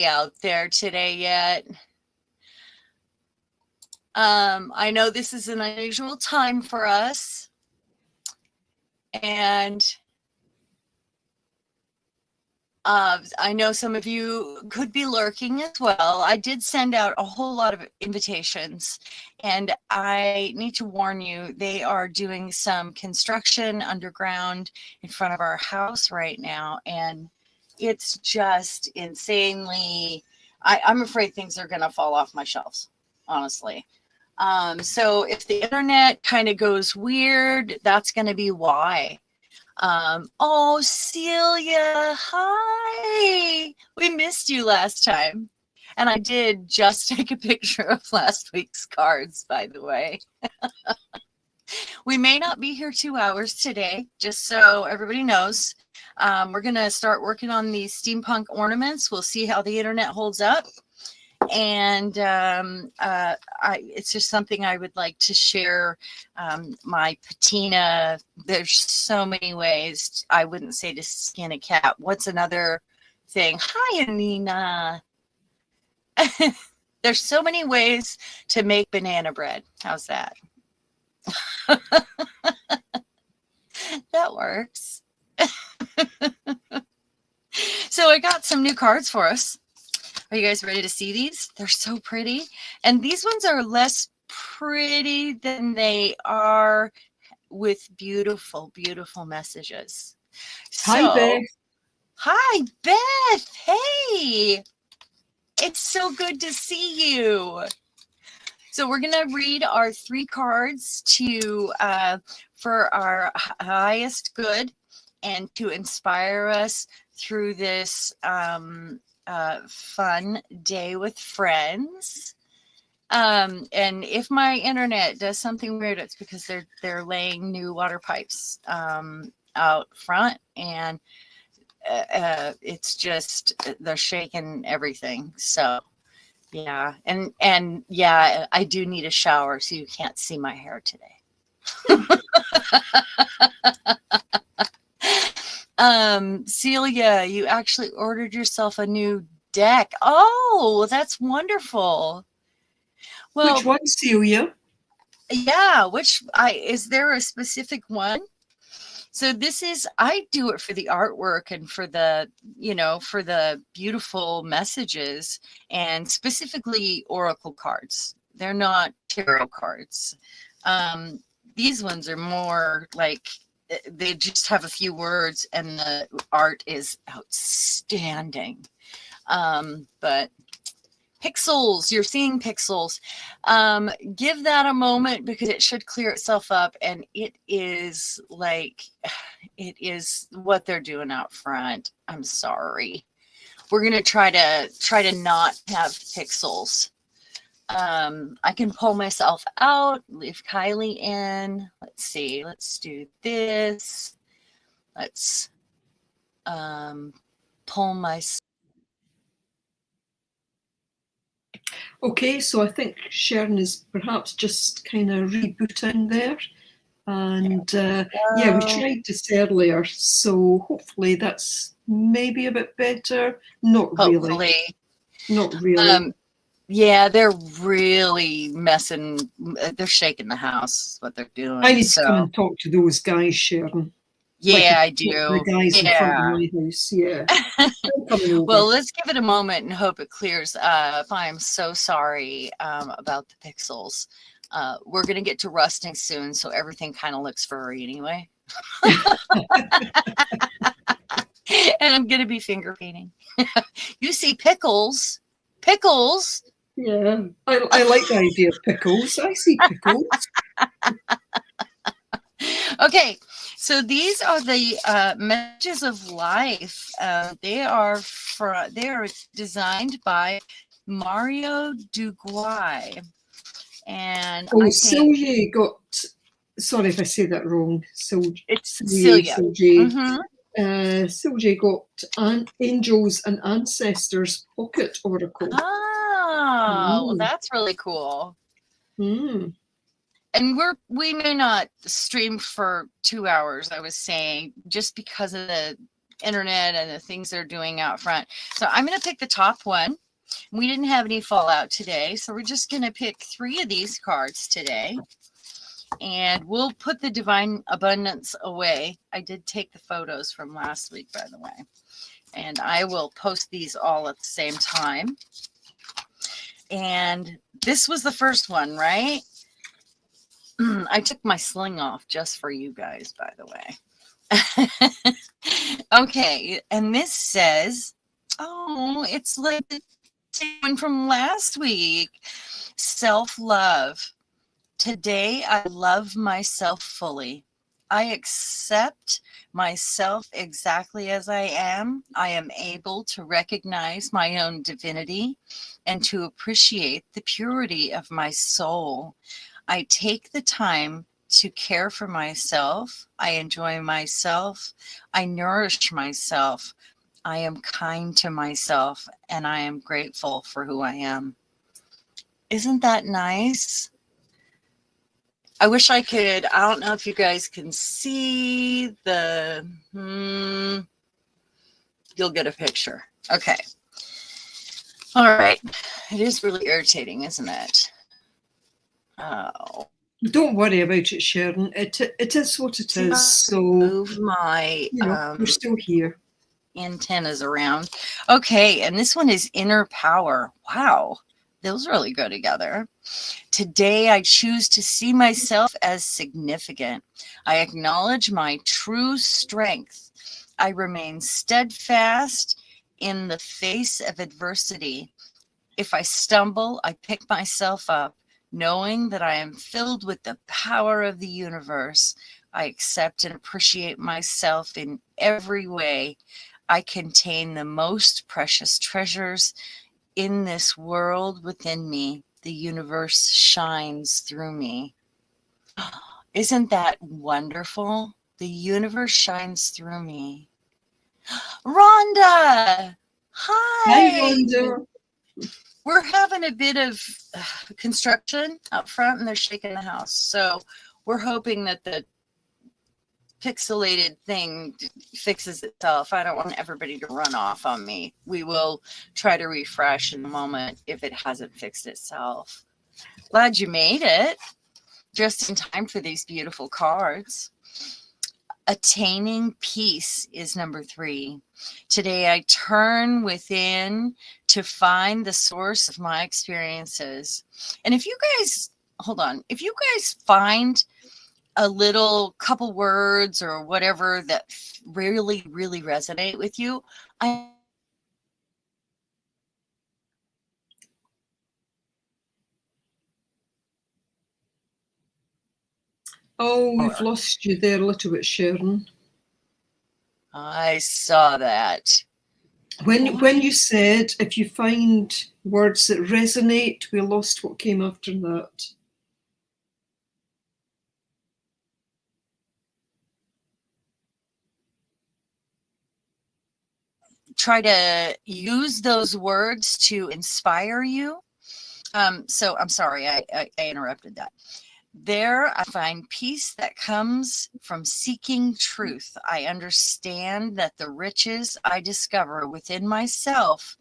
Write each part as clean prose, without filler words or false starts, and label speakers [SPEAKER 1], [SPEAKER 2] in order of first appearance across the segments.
[SPEAKER 1] out there today yet. I know this is an unusual time for us, and I know some of you could be lurking as well. I did send out a whole lot of invitations, and I need to warn you, they are doing some construction underground in front of our house right now, and it's just insanely, I'm afraid things are going to fall off my shelves, honestly. So if the internet kind of goes weird, that's going to be why. Oh, Celia, hi. We missed you last time. And I did just take a picture of last week's cards, by the way. We may not be here 2 hours today, just so everybody knows. We're going to start working on these steampunk ornaments. We'll see how the internet holds up. And it's just something I would like to share. My patina, there's so many ways. I wouldn't say to skin a cat. What's another thing? Hi, Anina. There's so many ways to make banana bread. How's that? That works. So I got some new cards for us. Are you guys ready to see these? They're so pretty. And these ones are less pretty than they are with beautiful, beautiful messages.
[SPEAKER 2] Hi, Beth.
[SPEAKER 1] Hi, Beth. Hey. It's so good to see you. So we're going to read our 3 cards for our highest good and to inspire us through this fun day with friends. And if my internet does something weird, it's because they're laying new water pipes out front, and it's just they're shaking everything. So yeah, and yeah, I do need a shower, so you can't see my hair today. Celia, you actually ordered yourself a new deck. Oh, that's wonderful. Well,
[SPEAKER 2] which one, Celia?
[SPEAKER 1] Yeah, is there a specific one? So I do it for the artwork and for for the beautiful messages, and specifically oracle cards. They're not tarot cards. These ones are more like they just have a few words and the art is outstanding. But pixels, you're seeing pixels. Give that a moment because it should clear itself up, and it is what they're doing out front. I'm sorry. We're gonna try to not have pixels. I can pull myself out, leave Kylie in. Let's see, let's do this. Let's pull myself.
[SPEAKER 2] Okay, so I think Sharon is perhaps just kind of rebooting there. And yeah, we tried this earlier, so hopefully that's maybe a bit better. Not really. Not really.
[SPEAKER 1] Yeah, they're really messing. They're shaking the house. What they're doing.
[SPEAKER 2] I need to come and talk to those guys, Sharon.
[SPEAKER 1] Yeah, I do.
[SPEAKER 2] The guys in front of my house. Yeah.
[SPEAKER 1] Well, let's give it a moment and hope it clears up. I'm so sorry about the pixels. We're gonna get to rusting soon, so everything kind of looks furry anyway. And I'm gonna be finger painting. You see pickles.
[SPEAKER 2] Yeah, I like the idea of pickles. I see pickles.
[SPEAKER 1] Okay, so these are the messages of life. They are designed by Mario Duguay. And
[SPEAKER 2] Silje got. Sorry if I say that wrong.
[SPEAKER 1] It's Celia.
[SPEAKER 2] Silje got Angels and Ancestors Pocket Oracle.
[SPEAKER 1] Well, that's really cool. And we may not stream for 2 hours, I was saying, just because of the internet and the things they're doing out front. So I'm going to pick the top one. We didn't have any fallout today, so we're just going to pick 3 of these cards today. And we'll put the Divine Abundance away. I did take the photos from last week, by the way. And I will post these all at the same time. And this was the first one, right? I took my sling off just for you guys, by the way. Okay, and this says, oh, it's like the same one from last week. Self-love. Today, I love myself fully. I accept myself exactly as I am. I am able to recognize my own divinity and to appreciate the purity of my soul. I take the time to care for myself. I enjoy myself. I nourish myself. I am kind to myself, and I am grateful for who I am. Isn't that nice? I wish I could. I don't know if you guys can see the, you'll get a picture. Okay. All right. It is really irritating, isn't it? Oh.
[SPEAKER 2] Don't worry about it, Sharon. It is what it is. So
[SPEAKER 1] move my
[SPEAKER 2] we're still here.
[SPEAKER 1] Antennas around. Okay, and this one is inner power. Wow. Those really go together. Today, I choose to see myself as significant. I acknowledge my true strength. I remain steadfast in the face of adversity. If I stumble, I pick myself up, knowing that I am filled with the power of the universe. I accept and appreciate myself in every way. I contain the most precious treasures in this world within me. The universe shines through me. Isn't that wonderful? The universe shines through me. Rhonda! Hi!
[SPEAKER 2] Hi, Rhonda.
[SPEAKER 1] We're having a bit of construction out front and they're shaking the house. So we're hoping that the pixelated thing fixes itself. I don't want everybody to run off on me. We will try to refresh in a moment if it hasn't fixed itself. Glad you made it just in time for these beautiful cards. Attaining peace is number 3. Today I turn within to find the source of my experiences. And if you guys, hold on, if you guys find a little couple words or whatever that really, really resonate with you,
[SPEAKER 2] Oh, we've lost you there a little bit, Sharon.
[SPEAKER 1] I saw that.
[SPEAKER 2] When you said if you find words that resonate, we lost what came after that.
[SPEAKER 1] Try to use those words to inspire you. So I'm sorry, I interrupted that. There, I find peace that comes from seeking truth. I understand that the riches I discover within myself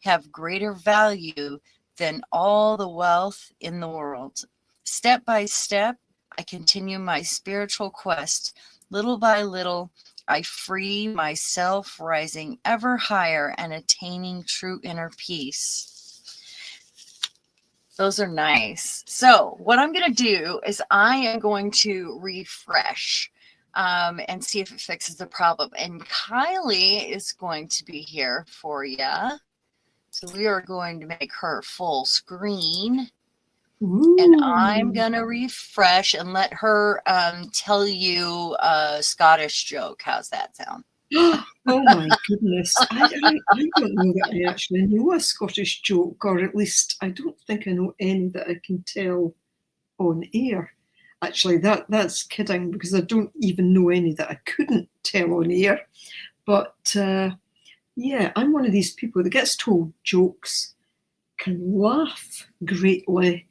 [SPEAKER 1] have greater value than all the wealth in the world. Step by step, I continue my spiritual quest. Little by little, I free myself, rising ever higher and attaining true inner peace. Those are nice. So what I'm going to do is I am going to refresh and see if it fixes the problem. And Kylie is going to be here for you. So we are going to make her full screen. Ooh. And I'm going to refresh and let her tell you a Scottish joke. How's that sound?
[SPEAKER 2] Oh my goodness. I don't know that I actually know a Scottish joke, or at least I don't think I know any that I can tell on air. Actually, that's kidding, because I don't even know any that I couldn't tell on air. But yeah, I'm one of these people that gets told jokes, can laugh greatly,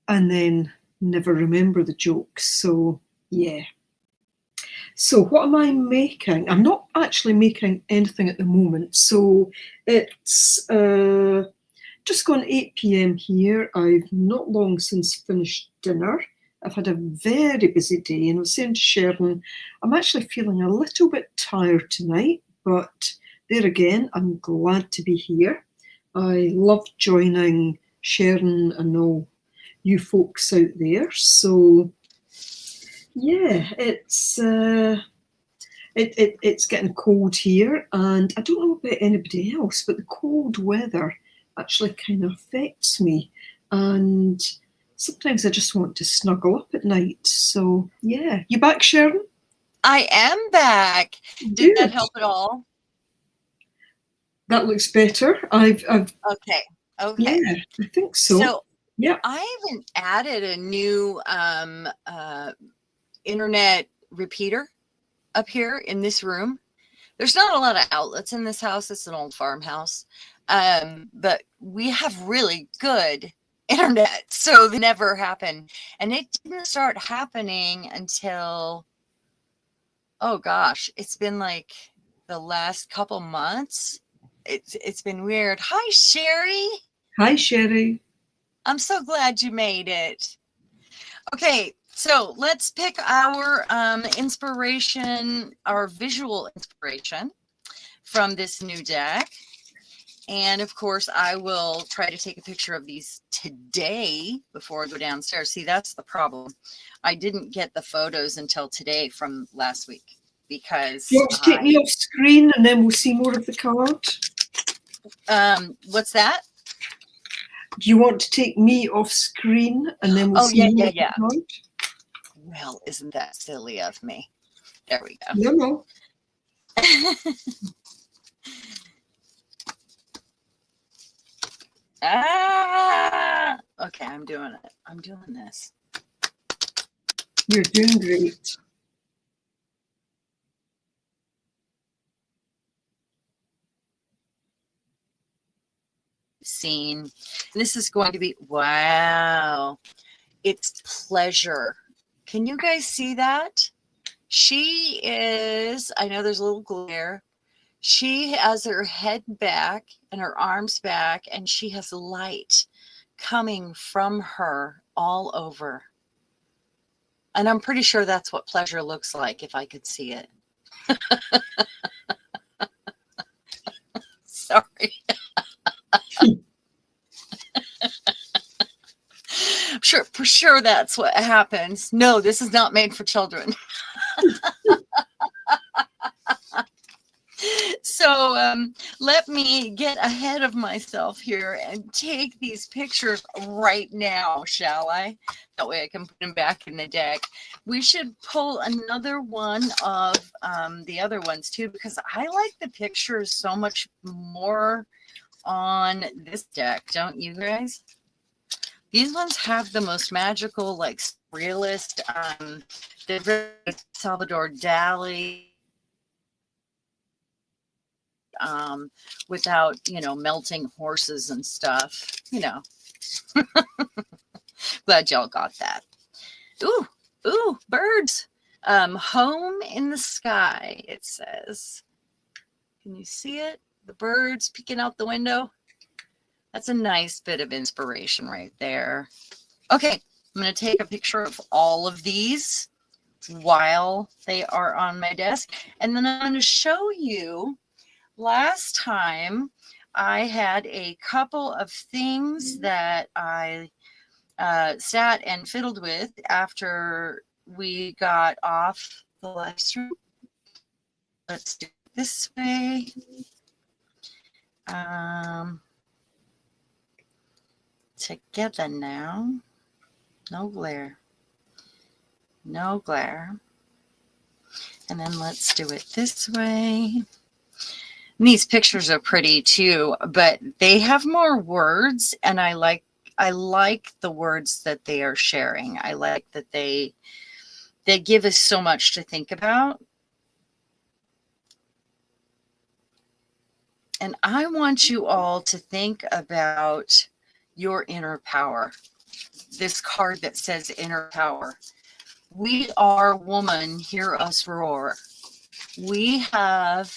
[SPEAKER 2] and then never remember the jokes. So yeah. So what am I making? I'm not actually making anything at the moment. So it's just gone 8 p.m. here. I've not long since finished dinner. I've had a very busy day, and I was saying to Sharon, I'm actually feeling a little bit tired tonight, but there again, I'm glad to be here. I love joining Sharon and all you folks out there. So yeah, it's getting cold here, and I don't know about anybody else, but the cold weather actually kind of affects me, and sometimes I just want to snuggle up at night. So yeah, you back, Sharon?
[SPEAKER 1] I am back. Did that
[SPEAKER 2] Good.
[SPEAKER 1] help at all?
[SPEAKER 2] That looks better. I've
[SPEAKER 1] Okay.
[SPEAKER 2] yeah,
[SPEAKER 1] Okay.
[SPEAKER 2] I think so.
[SPEAKER 1] So
[SPEAKER 2] Yeah.
[SPEAKER 1] I even added a new internet repeater up here in this room. There's not a lot of outlets in this house. It's an old farmhouse. But we have really good internet. So they never happen. And it didn't start happening until, oh gosh, it's been like the last couple months. It's been weird. Hi, Sherry.
[SPEAKER 2] Hi, Sherry.
[SPEAKER 1] I'm so glad you made it. Okay, so let's pick our inspiration, our visual inspiration from this new deck. And of course, I will try to take a picture of these today before I go downstairs. See, that's the problem. I didn't get the photos until today from last week because
[SPEAKER 2] Do you want to take me off screen and then we'll see more of the card?
[SPEAKER 1] What's that?
[SPEAKER 2] Do you want to take me off screen and then we'll see more of the card?
[SPEAKER 1] Well, isn't that silly of me? There we go.
[SPEAKER 2] No.
[SPEAKER 1] Okay, I'm doing it. I'm doing this.
[SPEAKER 2] You're doing great.
[SPEAKER 1] Scene. This is going to be, wow. It's pleasure. Can you guys see that? She is, I know there's a little glare. She has her head back and her arms back, and she has light coming from her all over. And I'm pretty sure that's what pleasure looks like if I could see it. Sorry. For sure that's what happens. No, this is not made for children. So let me get ahead of myself here and take these pictures right now, shall I? That way I can put them back in the deck. We should pull another one of the other ones too, because I like the pictures so much more on this deck, don't you guys? These ones have the most magical, like realist, Salvador Dali, without, melting horses and stuff, Glad y'all got that. Ooh, birds. Home in the sky, it says. Can you see it? The birds peeking out the window. That's a nice bit of inspiration right there. Okay, I'm going to take a picture of all of these while they are on my desk. And then I'm going to show you, last time I had a couple of things that I sat and fiddled with after we got off the live stream. Let's do it this way. Together now. No glare. No glare. And then let's do it this way. And these pictures are pretty too, but they have more words, and I like the words that they are sharing. I like that they give us so much to think about. And I want you all to think about your inner power. This card that says inner power. We are woman, hear us roar. We have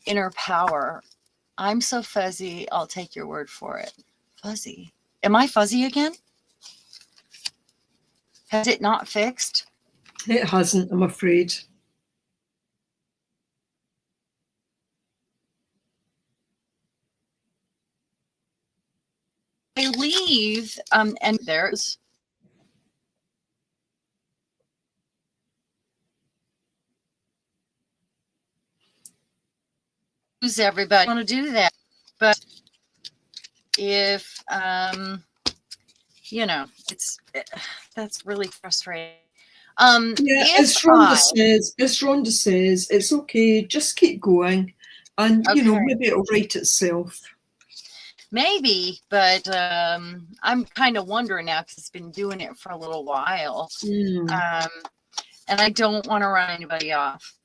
[SPEAKER 1] inner power. I'm so fuzzy, I'll take your word for it. Fuzzy. Am I fuzzy again? Has it not fixed?
[SPEAKER 2] It hasn't, I'm afraid.
[SPEAKER 1] I leave, and there's who's everybody want to do that. But if you know, that's really frustrating.
[SPEAKER 2] Yeah,
[SPEAKER 1] If
[SPEAKER 2] as Rhonda says, it's okay, just keep going. And, you know,
[SPEAKER 1] okay,
[SPEAKER 2] maybe it'll write itself.
[SPEAKER 1] maybe, but I'm kind of wondering now because it's been doing it for a little while. And I don't want to run anybody off.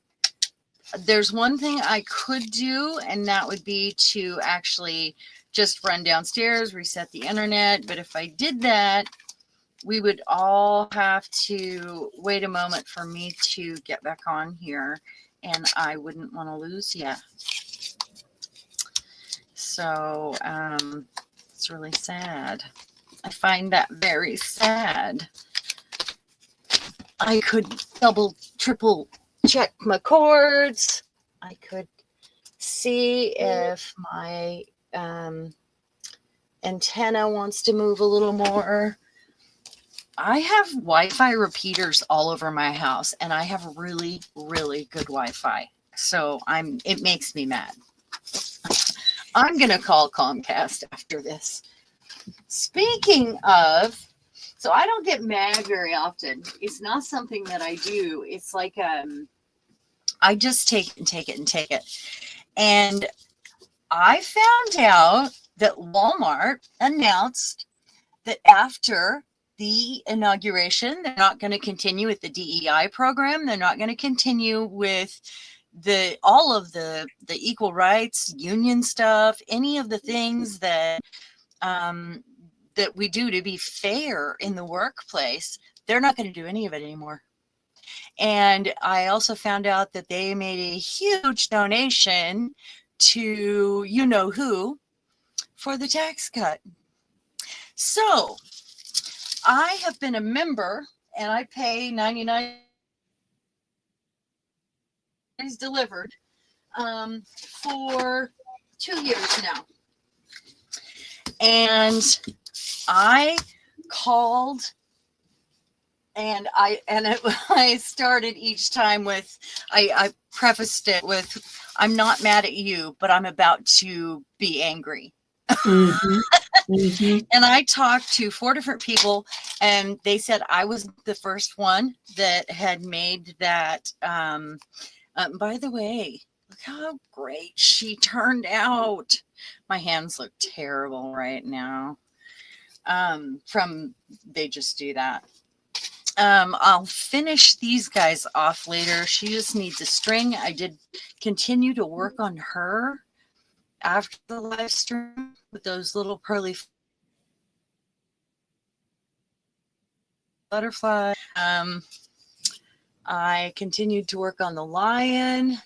[SPEAKER 1] There's one thing I could do, and that would be to actually just run downstairs, reset the internet. But if I did that, we would all have to wait a moment for me to get back on here, and I wouldn't want to lose you. So it's really sad. I find that very sad. I could double, triple check my cords. I could see if my antenna wants to move a little more. I have Wi-Fi repeaters all over my house, and I have really, really good Wi-Fi. So it makes me mad. I'm going to call Comcast after this. Speaking of, so I don't get mad very often. It's not something that I do. It's like I just take it and take it and take it. And I found out that Walmart announced that after the inauguration, they're not going to continue with the DEI program. They're not going to continue with all of the equal rights, union stuff, any of the things that that we do to be fair in the workplace. They're not going to do any of it anymore. And I also found out that they made a huge donation to you know who for the tax cut. So I have been a member, and I pay 99 delivered for 2 years now. And I called, and I started each time with, I prefaced it with, I'm not mad at you, but I'm about to be angry.
[SPEAKER 2] Mm-hmm. Mm-hmm.
[SPEAKER 1] And I talked to 4 different people, and they said I was the first one that had made that. By the way, look how great she turned out. My hands look terrible right now. They just do that. I'll finish these guys off later. She just needs a string. I did continue to work on her after the live stream with those little pearly butterfly. I continued to work on the lion.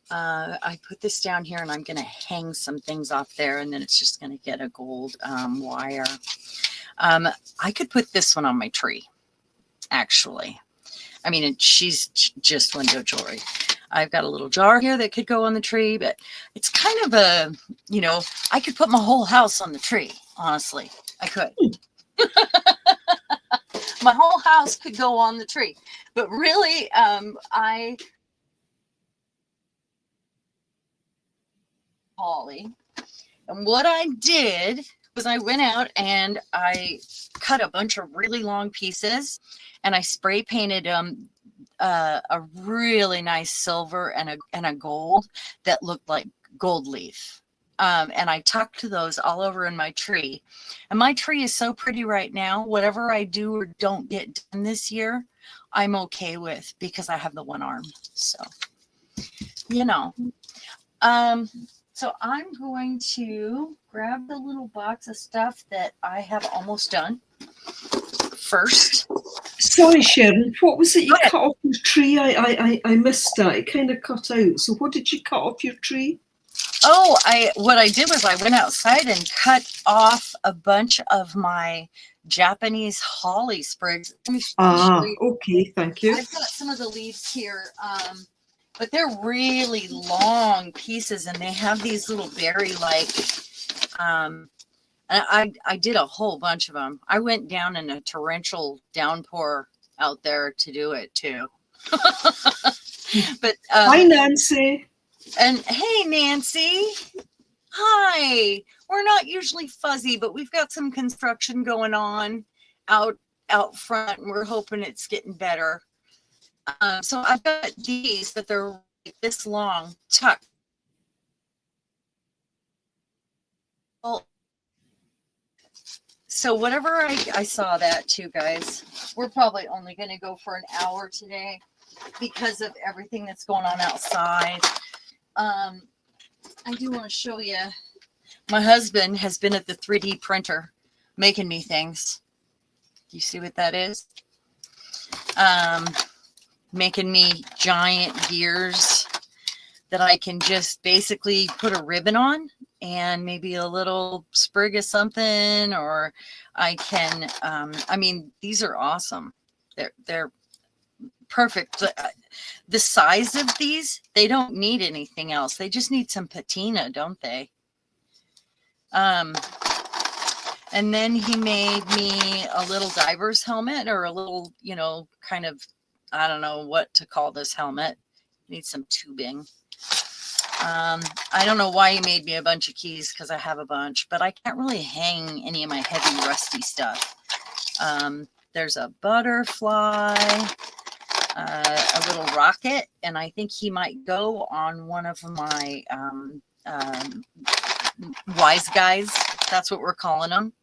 [SPEAKER 1] I put this down here, and I'm going to hang some things off there, and then it's just going to get a gold wire. I could put this one on my tree, actually. I mean, she's just window jewelry. I've got a little jar here that could go on the tree, but it's kind of a, I could put my whole house on the tree, honestly. I could. My whole house could go on the tree. But really, Holly. And what I did was I went out and I cut a bunch of really long pieces, and I spray painted them a really nice silver and a gold that looked like gold leaf. And I tucked those all over in my tree. And my tree is so pretty right now. Whatever I do or don't get done this year, I'm okay with, because I have the one arm. So, So I'm going to grab the little box of stuff that I have almost done first.
[SPEAKER 2] Sorry, Sharon, what was it you cut off your tree? I missed that. It kind of cut out. So what did you cut off your tree?
[SPEAKER 1] Oh, what I did was I went outside and cut off a bunch of my Japanese holly sprigs. Let me show you.
[SPEAKER 2] Okay, thank you.
[SPEAKER 1] I've got some of the leaves here, but they're really long pieces, and they have these little berry-like. And I did a whole bunch of them. I went down in a torrential downpour out there to do it too. But
[SPEAKER 2] hi, Nancy.
[SPEAKER 1] And hey, Nancy. Hi. We're not usually fuzzy, but we've got some construction going on out front, and we're hoping it's getting better. So I've got these, but they're like this long, tucked. So whatever I saw that too, guys. We're probably only going to go for an hour today because of everything that's going on outside. I do want to show you. My husband has been at the 3D printer making me things. Do you see what that is? Making me giant gears that I can just basically put a ribbon on and maybe a little sprig of something, or I can, I mean, these are awesome. They're perfect. The size of these, they don't need anything else. They just need some patina, don't they? And then he made me a little diver's helmet, or a little, you know, kind of, I don't know what to call this helmet. Needs some tubing. I don't know why he made me a bunch of keys, because I have a bunch, but I can't really hang any of my heavy rusty stuff. There's a butterfly, a little rocket, and I think he might go on one of my wise guys. That's what we're calling them.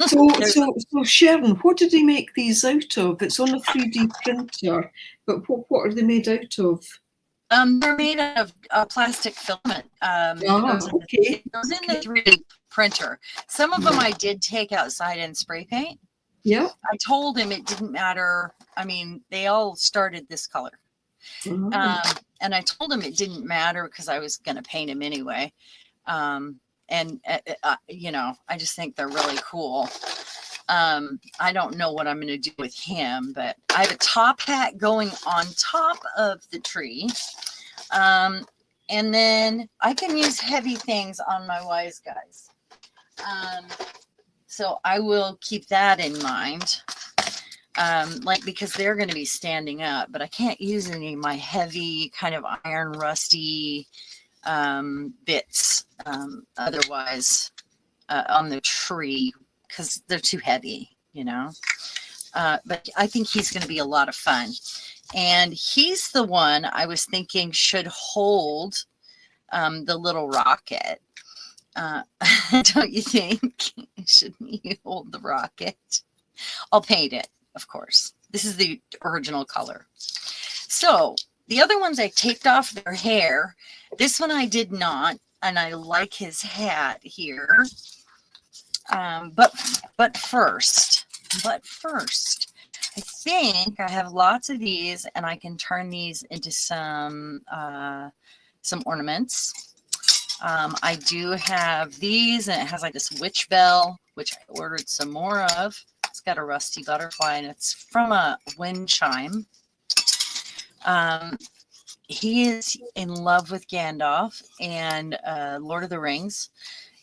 [SPEAKER 2] So Sharon, what did he make these out of? It's on a 3D printer, but what are they made out of?
[SPEAKER 1] They're made out of plastic filament.
[SPEAKER 2] Okay.
[SPEAKER 1] It goes in the 3D printer. Some of them I did take outside and spray paint.
[SPEAKER 2] Yeah.
[SPEAKER 1] I told him it didn't matter. I mean, they all started this color. And I told him it didn't matter because I was going to paint him anyway. You know, I just think they're really cool. I don't know what I'm going to do with him, but I have a top hat going on top of the tree. And then I can use heavy things on my wise guys. So I will keep that in mind. Like, because they're going to be standing up, but I can't use any of my heavy kind of iron rusty bits otherwise on the tree, because they're too heavy, you know. But I think he's going to be a lot of fun. And he's the one I was thinking should hold the little rocket. Don't you think? Shouldn't he hold the rocket? I'll paint it, of course. This is the original color. So the other ones I taped off their hair. This one I did not, and I like his hat here. But first, I think I have lots of these, and I can turn these into some ornaments. I do have these, and it has like this witch bell, which I ordered some more of. It's got a rusty butterfly, and it's from a wind chime. He is in love with Gandalf and Lord of the Rings,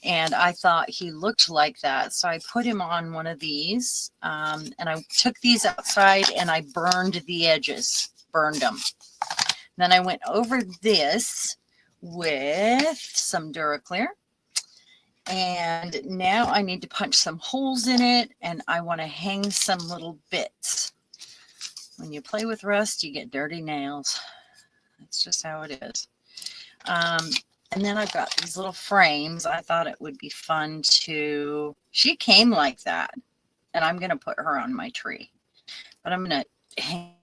[SPEAKER 1] and I thought he looked like that, so I put him on one of these, and I took these outside and I burned the edges, burned them. Then I went over this with some Duraclear, and now I need to punch some holes in it, and I want to hang some little bits. When you play with rust, you get dirty nails. That's just how it is. And then I've got these little frames. I thought it would be fun to, she came like that, and I'm going to put her on my tree, but I'm going to hang.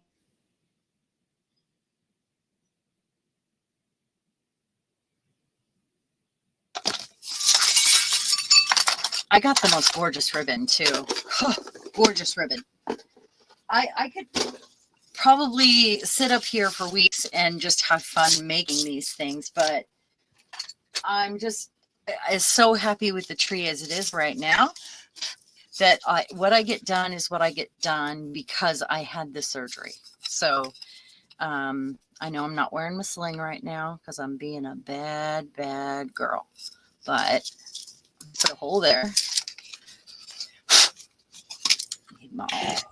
[SPEAKER 1] I got the most gorgeous ribbon too. Gorgeous ribbon. I could probably sit up here for weeks and just have fun making these things, but I'm just so happy with the tree as it is right now that what I get done is what I get done because I had the surgery. So I know I'm not wearing my sling right now because I'm being a bad girl, but put a hole there.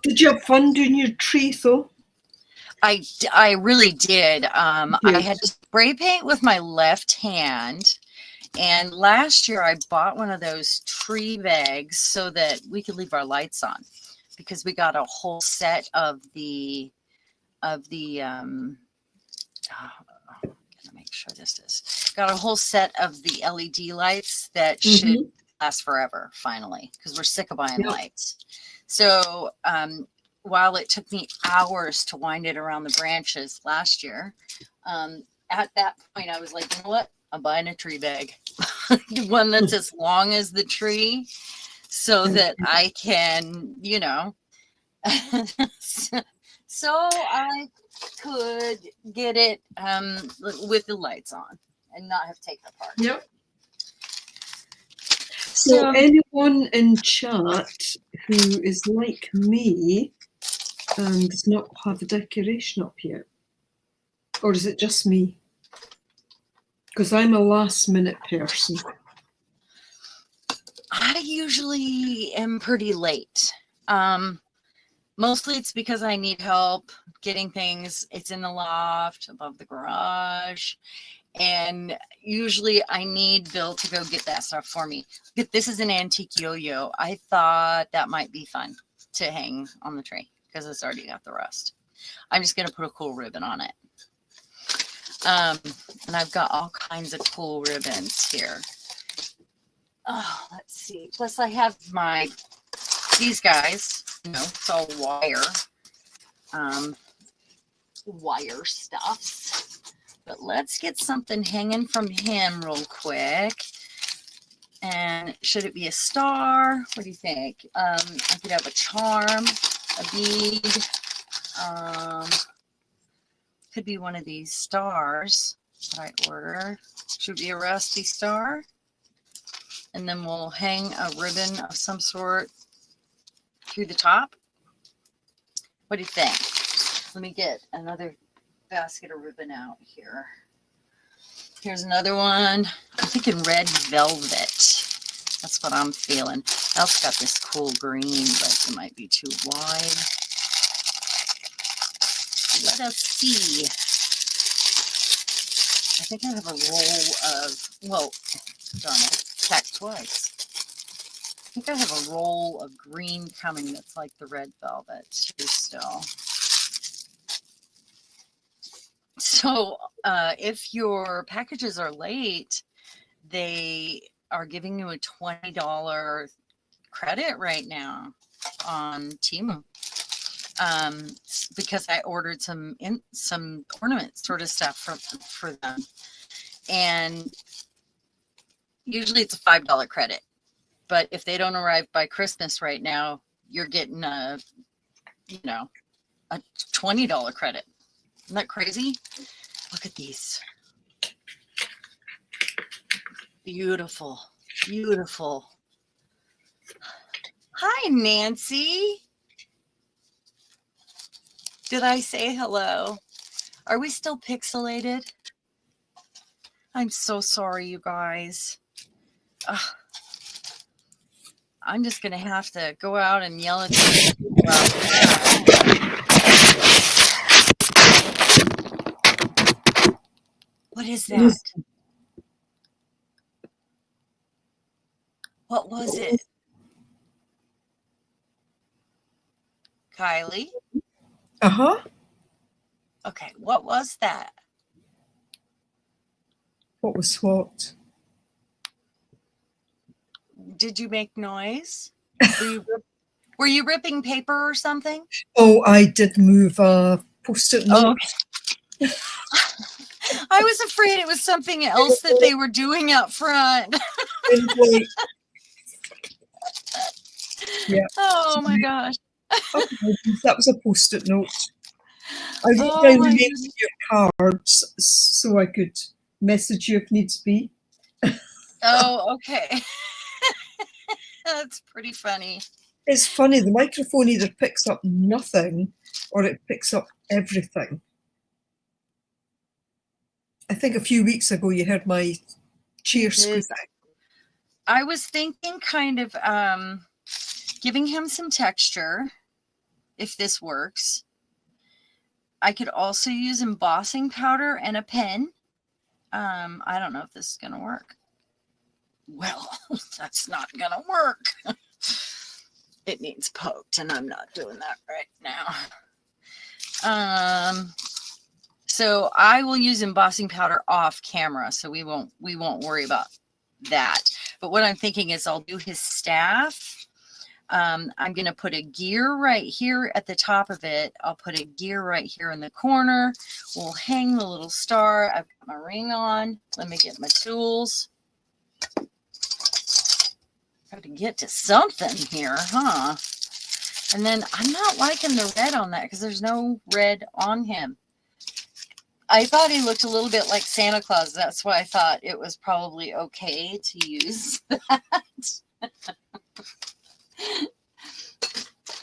[SPEAKER 2] Did you have fun doing your tree though?
[SPEAKER 1] I really did. I had to spray paint with my left hand. And last year I bought one of those tree bags so that we could leave our lights on, because we got a whole set of the gotta make sure this is got a whole set of the LED lights that should last forever finally, because we're sick of buying lights. So while it took me hours to wind it around the branches last year, at that point I was like, you know what? I'm buying a tree bag, one that's as long as the tree, so that I can, you know, so I could get it with the lights on and not have to take it apart.
[SPEAKER 2] Yep. So anyone in chat who is like me and does not have a decoration up yet, or is it just me? Because I'm a last minute person.
[SPEAKER 1] I usually am pretty late. Mostly it's because I need help getting things. It's in the loft above the garage. And usually I need Bill to go get that stuff for me. This is an antique yo-yo. I thought that might be fun to hang on the tree because it's already got the rust. I'm just going to put a cool ribbon on it. And I've got all kinds of cool ribbons here. Oh, let's see. Plus I have these guys, you know, it's all wire stuffs. But let's get something hanging from him real quick. And should it be a star? What do you think? I could have a charm, a bead, could be one of these stars that I order. Should be a rusty star. And then we'll hang a ribbon of some sort through the top. What do you think? Let me get another basket of ribbon out here. Here's another one. I'm thinking red velvet. That's what I'm feeling. I also got this cool green, but it might be too wide. Let us see. I think I have a roll of, well, darn it, tacked twice. I think I have a roll of green coming that's like the red velvet too still. So if your packages are late, they are giving you a $20 credit right now on Temu. Because I ordered some ornament sort of stuff for them, and usually it's a $5 credit, but if they don't arrive by Christmas right now, you're getting a $20 credit. Isn't that crazy? Look at these. Beautiful, beautiful. Hi, Nancy. Did I say hello? Are we still pixelated? I'm so sorry, you guys. I'm just going to have to go out and yell at you. What is that? What was it? Kylie?
[SPEAKER 2] Uh-huh.
[SPEAKER 1] Okay, what was that?
[SPEAKER 2] What was what?
[SPEAKER 1] Did you make noise? Were you ripping paper or something?
[SPEAKER 2] Oh, I did move a Post-it note.
[SPEAKER 1] Okay. I was afraid it was something else that they were doing out front.
[SPEAKER 2] Yeah.
[SPEAKER 1] Oh my gosh.
[SPEAKER 2] Apologies, that was a post-it note. I wrote
[SPEAKER 1] Oh
[SPEAKER 2] down the
[SPEAKER 1] my
[SPEAKER 2] names of
[SPEAKER 1] goodness.
[SPEAKER 2] your cards so I could message you if needs be.
[SPEAKER 1] Oh, okay. That's pretty funny.
[SPEAKER 2] It's funny, the microphone either picks up nothing or it picks up everything. I think a few weeks ago you heard my chair squeak.
[SPEAKER 1] I was thinking kind of giving him some texture, if this works. I could also use embossing powder and a pen. I don't know if this is going to work. Well, that's not going to work. It needs poked, and I'm not doing that right now. So I will use embossing powder off camera, so we won't worry about that. But what I'm thinking is I'll do his staff. I'm going to put a gear right here at the top of it. I'll put a gear right here in the corner. We'll hang the little star. I've got my ring on. Let me get my tools. Got to get to something here, huh? And then I'm not liking the red on that because there's no red on him. I thought he looked a little bit like Santa Claus. That's why I thought it was probably okay to use that.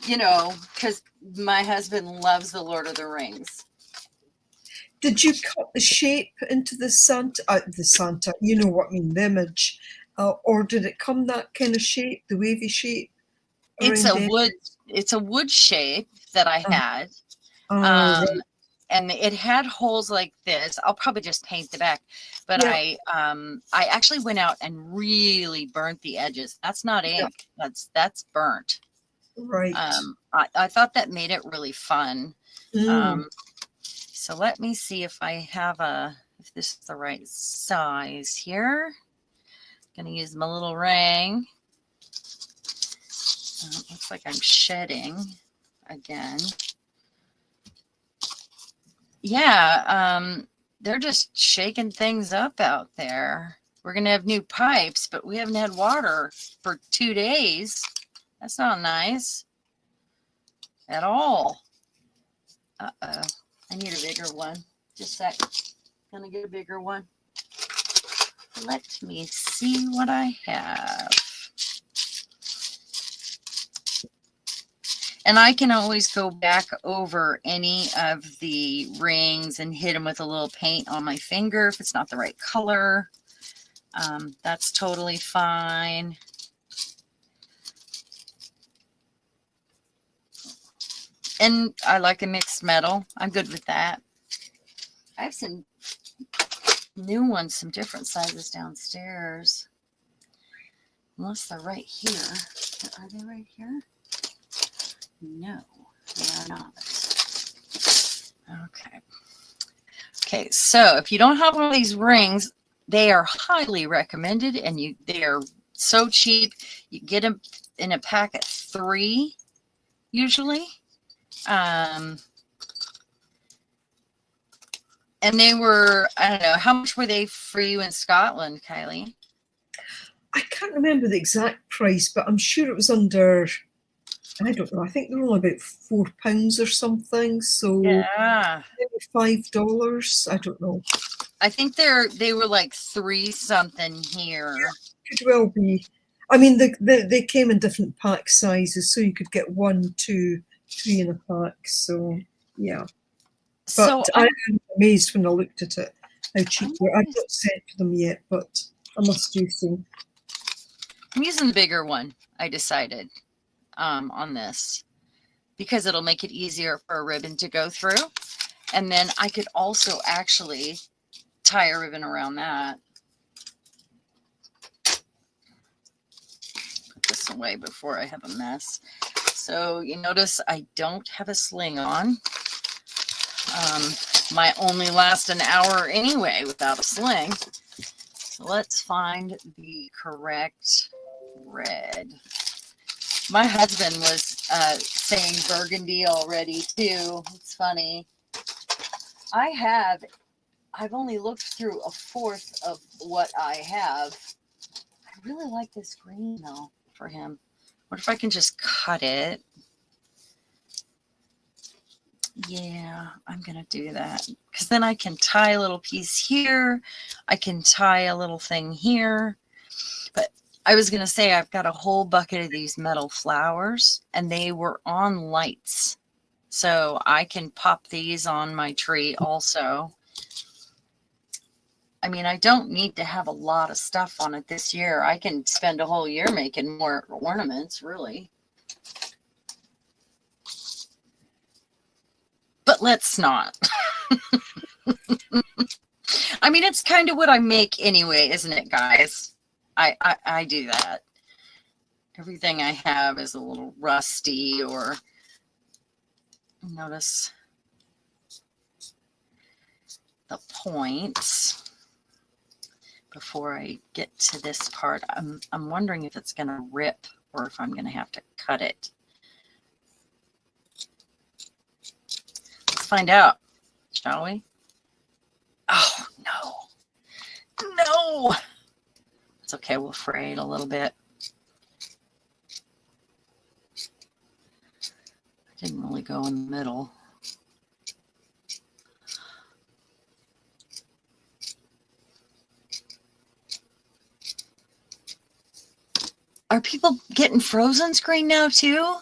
[SPEAKER 1] You know, because my husband loves the Lord of the Rings.
[SPEAKER 2] Did you cut the shape into the Santa, you know what I mean, the image, or did it come that kind of shape, the wavy shape?
[SPEAKER 1] It's a wood shape that I had.
[SPEAKER 2] Right.
[SPEAKER 1] And it had holes like this. I'll probably just paint the back, but
[SPEAKER 2] Yeah.
[SPEAKER 1] I actually went out and really burnt the edges. That's not ink. Yeah. That's burnt.
[SPEAKER 2] Right.
[SPEAKER 1] I thought that made it really fun. So let me see if I have if this is the right size here. I'm going to use my little ring. Looks like I'm shedding again. Yeah, they're just shaking things up out there. We're going to have new pipes, but we haven't had water for 2 days. That's not nice at all. Uh-oh. I need a bigger one. Just a sec. Gonna get a bigger one. Let me see what I have. And I can always go back over any of the rings and hit them with a little paint on my finger if it's not the right color. That's totally fine. And I like a mixed metal. I'm good with that. I have some new ones, some different sizes downstairs. Unless they're right here. Are they right here? No, they are not. Okay. Okay, so if you don't have one of these rings, they are highly recommended, and they are so cheap. You get them in a pack of 3 usually. And they were, I don't know, how much were they for you in Scotland, Kylie?
[SPEAKER 2] I can't remember the exact price, but I'm sure it was under, I don't know, I think they were only about £4 or something. So
[SPEAKER 1] yeah,
[SPEAKER 2] maybe $5. I don't know.
[SPEAKER 1] I think they were like 3 something here.
[SPEAKER 2] Yeah, could well be. I mean, they came in different pack sizes, so you could get 1, 2, 3 in a pack. So yeah. But I was amazed when I looked at it, how cheap they were. I've not sent for them yet, but I must do so.
[SPEAKER 1] I'm using the bigger one, I decided, on this, because it'll make it easier for a ribbon to go through. And then I could also actually tie a ribbon around that. Put this away before I have a mess. So you notice I don't have a sling on. Might only last an hour anyway without a sling. So let's find the correct red. My husband was saying burgundy already too. It's funny. I've only looked through a 1/4 of what I have. I really like this green though for him. What if I can just cut it? Yeah, I'm going to do that because then I can tie a little piece here. I can tie a little thing here. But I was going to say I've got a whole bucket of these metal flowers and they were on lights. So I can pop these on my tree also. I mean, I don't need to have a lot of stuff on it this year. I can spend a whole year making more ornaments, really. But let's not. I mean, it's kind of what I make anyway, isn't it, guys? I do that. Everything I have is a little rusty, or notice the points. Before I get to this part, I'm wondering if it's going to rip or if I'm going to have to cut it. Let's find out, shall we? Oh, no. No. It's okay. We'll fray it a little bit. I didn't really go in the middle. Are people getting frozen screen now too?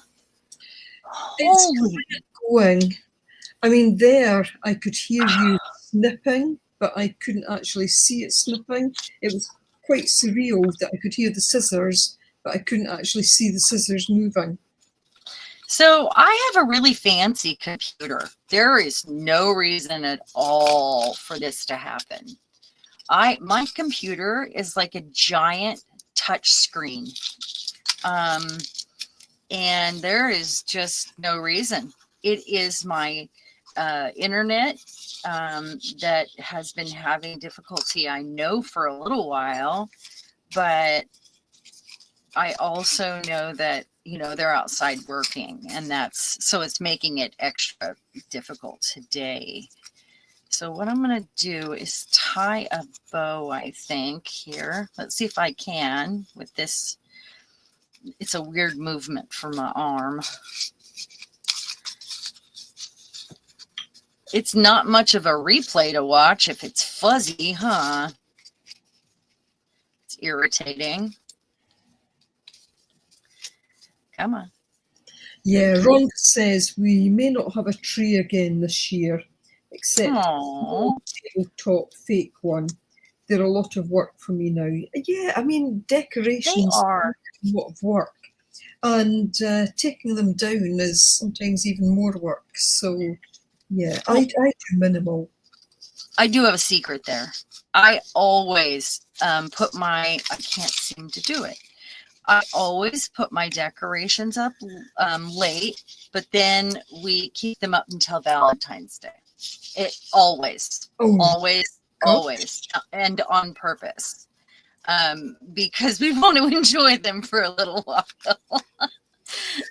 [SPEAKER 1] Holy.
[SPEAKER 2] It's going. I mean, there I could hear you snipping, but I couldn't actually see it snipping. It was quite surreal that I could hear the scissors, but I couldn't actually see the scissors moving.
[SPEAKER 1] So I have a really fancy computer. There is no reason at all for this to happen. My computer is like a giant touch screen. And there is just no reason. It is my internet that has been having difficulty, I know, for a little while, but I also know that, you know, they're outside working, and so it's making it extra difficult today. So what I'm going to do is tie a bow, I think, here. Let's see if I can with this. It's a weird movement for my arm. It's not much of a replay to watch if it's fuzzy, huh? It's irritating. Come on.
[SPEAKER 2] Yeah, Rhonda says we may not have a tree again this year, except a tabletop fake one. They're a lot of work for me now. Yeah, I mean, decorations are a lot of work. And taking them down is sometimes even more work. So, yeah, I do minimal.
[SPEAKER 1] I do have a secret there. I always put I can't seem to do it. I always put my decorations up late, but then we keep them up until Valentine's Day. It always, and on purpose, because we want to enjoy them for a little while. So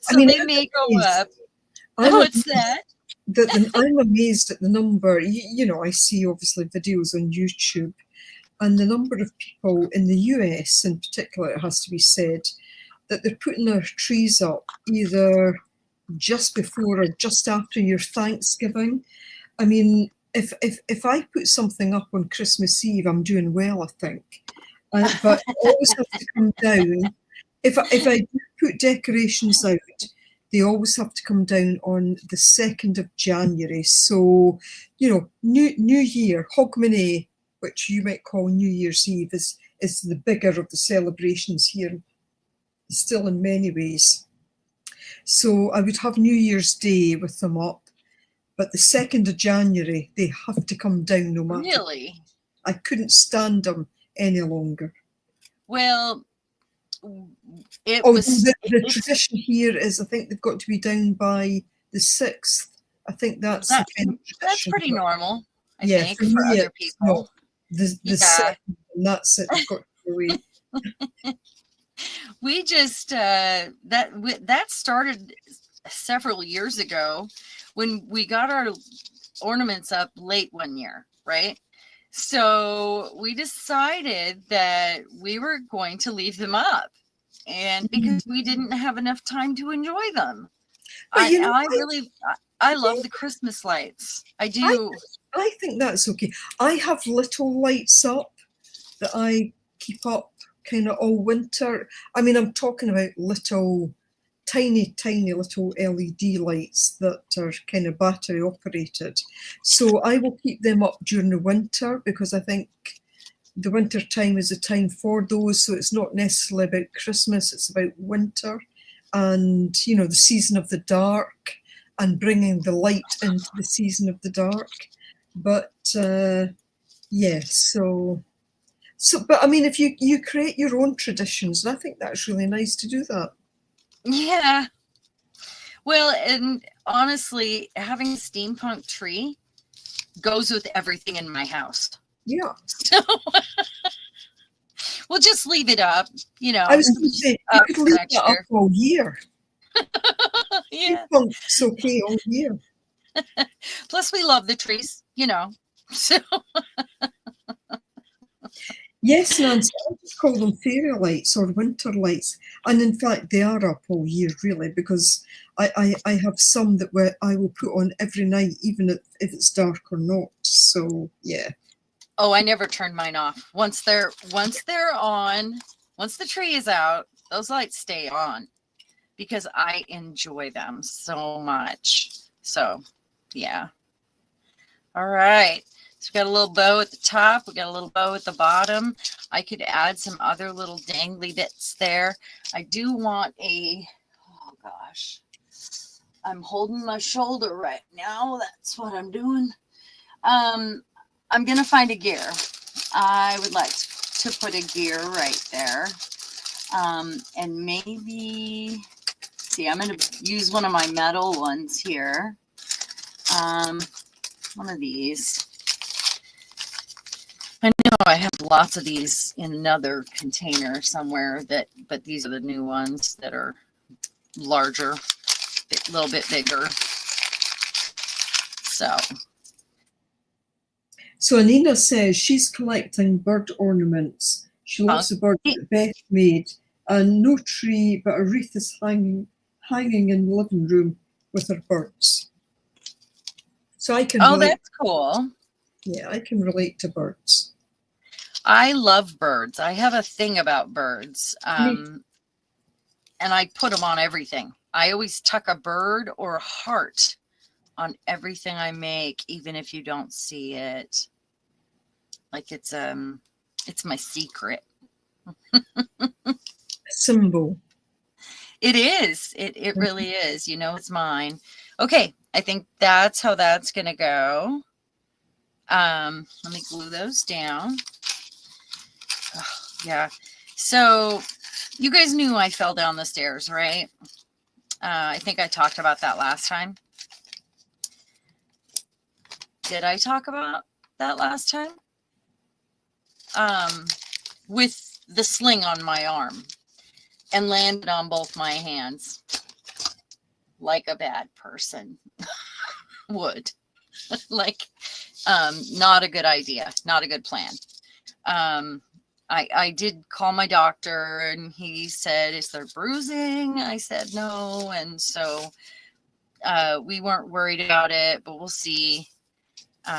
[SPEAKER 1] I mean, they may go up. What's that?
[SPEAKER 2] I'm amazed at the number. You know, I see obviously videos on YouTube, and the number of people in the US in particular, it has to be said, that they're putting their trees up either just before or just after your Thanksgiving. I mean, if I put something up on Christmas Eve, I'm doing well, I think. But I always have to come down. If I do put decorations out, they always have to come down on the 2nd of January. So, you know, New Year, Hogmanay, which you might call New Year's Eve, is the bigger of the celebrations here, still in many ways. So I would have New Year's Day with them up, but the 2nd of January, they have to come down no matter.
[SPEAKER 1] Really?
[SPEAKER 2] I couldn't stand them any longer.
[SPEAKER 1] Well,
[SPEAKER 2] the tradition here is, I think they've got to be down by the 6th. I think that's
[SPEAKER 1] pretty normal. I think
[SPEAKER 2] for me,
[SPEAKER 1] other people.
[SPEAKER 2] The 6th, and that's it. They've got to go away.
[SPEAKER 1] We just that started several years ago when we got our ornaments up late one year, right? So we decided that we were going to leave them up, and because we didn't have enough time to enjoy them. I love the Christmas lights. I
[SPEAKER 2] I,
[SPEAKER 1] do.
[SPEAKER 2] I think that's okay. I have little lights up that I keep up kind of all winter. I mean, I'm talking about little, tiny little LED lights that are kind of battery operated. So I will keep them up during the winter because I think the winter time is a time for those. So it's not necessarily about Christmas, it's about winter and, you know, the season of the dark and bringing the light into the season of the dark. But yeah, so but I mean, if you create your own traditions, and I think that's really nice to do that.
[SPEAKER 1] Yeah. Well, and honestly, having a steampunk tree goes with everything in my house.
[SPEAKER 2] Yeah.
[SPEAKER 1] So we'll just leave it up, you know.
[SPEAKER 2] I was going to say, you could leave that up all year.
[SPEAKER 1] Yeah.
[SPEAKER 2] Steampunk's okay all year.
[SPEAKER 1] Plus, we love the trees, you know. So
[SPEAKER 2] yes, Nancy, I just call them fairy lights or winter lights. And in fact, they are up all year, really, because I have some that I will put on every night, even if it's dark or not. So, yeah.
[SPEAKER 1] Oh, I never turn mine off. Once they're on, once the tree is out, those lights stay on because I enjoy them so much. So, yeah. All right. So we got a little bow at the top. We got a little bow at the bottom. I could add some other little dangly bits there. I do want oh gosh, I'm holding my shoulder right now. That's what I'm doing. I'm going to find a gear. I would like to put a gear right there. And maybe, see, I'm going to use one of my metal ones here. One of these. I know I have lots of these in another container somewhere but these are the new ones that are larger, a little bit bigger. So
[SPEAKER 2] Anina says she's collecting bird ornaments. She loves the bird that Beth made, and no tree, but a wreath is hanging in the living room with her birds. So I can.
[SPEAKER 1] Oh, that's cool.
[SPEAKER 2] Yeah, I can relate to birds.
[SPEAKER 1] I love birds. I have a thing about birds. And I put them on everything. I always tuck a bird or a heart on everything I make, even if you don't see it. Like it's my secret.
[SPEAKER 2] Symbol.
[SPEAKER 1] It is. It really is. You know, it's mine. Okay, I think that's how that's gonna go. Let me glue those down. Oh, yeah. So you guys knew I fell down the stairs, right? I think I talked about that last time. Did I talk about that last time? With the sling on my arm and landed on both my hands like a bad person would. Like, not a good idea, not a good plan. I did call my doctor and he said, is there bruising? I said no. And so we weren't worried about it, but we'll see. What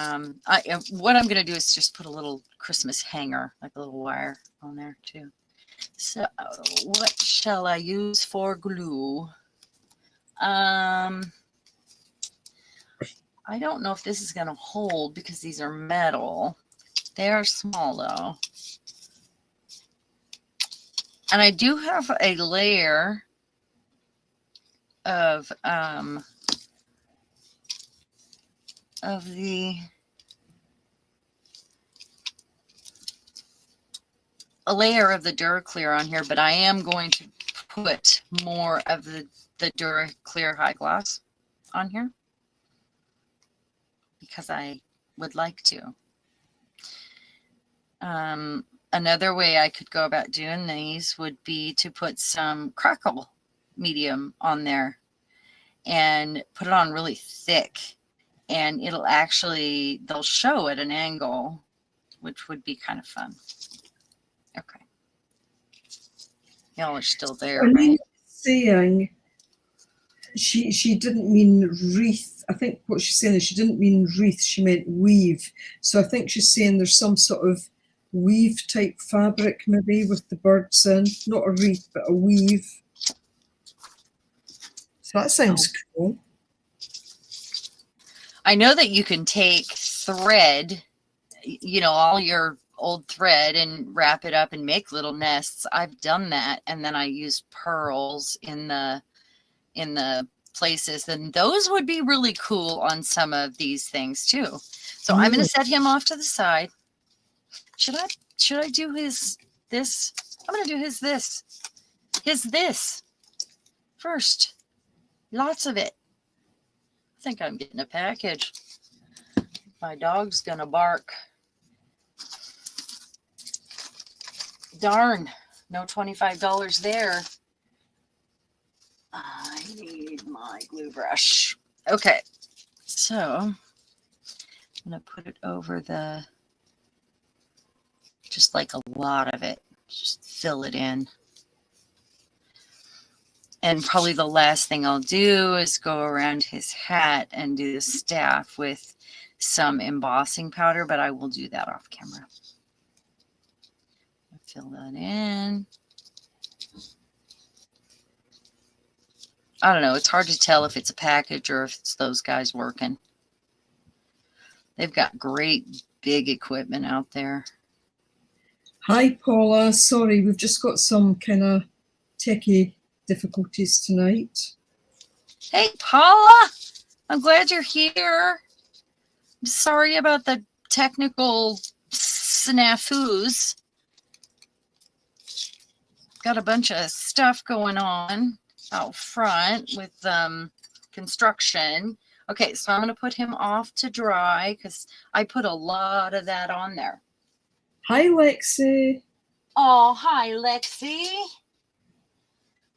[SPEAKER 1] I'm going to do is just put a little Christmas hanger, like a little wire on there too. So what shall I use for glue? I don't know if this is going to hold because these are metal. They are small though. And I do have a layer of a layer of the DuraClear on here, but I am going to put more of the DuraClear High Gloss on here because I would like to. Another way I could go about doing these would be to put some crackle medium on there and put it on really thick, and it'll actually, they'll show at an angle, which would be kind of fun. Okay. Y'all are still there, right?
[SPEAKER 2] Saying She didn't mean wreath. I think what she's saying is she didn't mean wreath, she meant weave. So I think she's saying there's some sort of weave type fabric maybe with the birds in, not a wreath, but a weave. So that sounds cool.
[SPEAKER 1] I know that you can take thread, you know, all your old thread and wrap it up and make little nests. I've done that. And then I use pearls in the places, and those would be really cool on some of these things too. So I'm going to set him off to the side. Should I do his this? I'm going to do his this first. Lots of it. I think I'm getting a package. My dog's going to bark. Darn, no $25 there. I need my glue brush. Okay, so I'm going to put it over the, just like a lot of it. Just fill it in. And probably the last thing I'll do is go around his hat and do the staff with some embossing powder, but I will do that off camera. Fill that in. I don't know. It's hard to tell if it's a package or if it's those guys working. They've got great big equipment out there.
[SPEAKER 2] Hi, Paula. Sorry, we've just got some kind of techie difficulties tonight.
[SPEAKER 1] Hey, Paula. I'm glad you're here. I'm sorry about the technical snafus. Got a bunch of stuff going on out front with construction. Okay, so I'm going to put him off to dry because I put a lot of that on there.
[SPEAKER 2] Hi, Lexi.
[SPEAKER 1] Oh, hi, Lexi.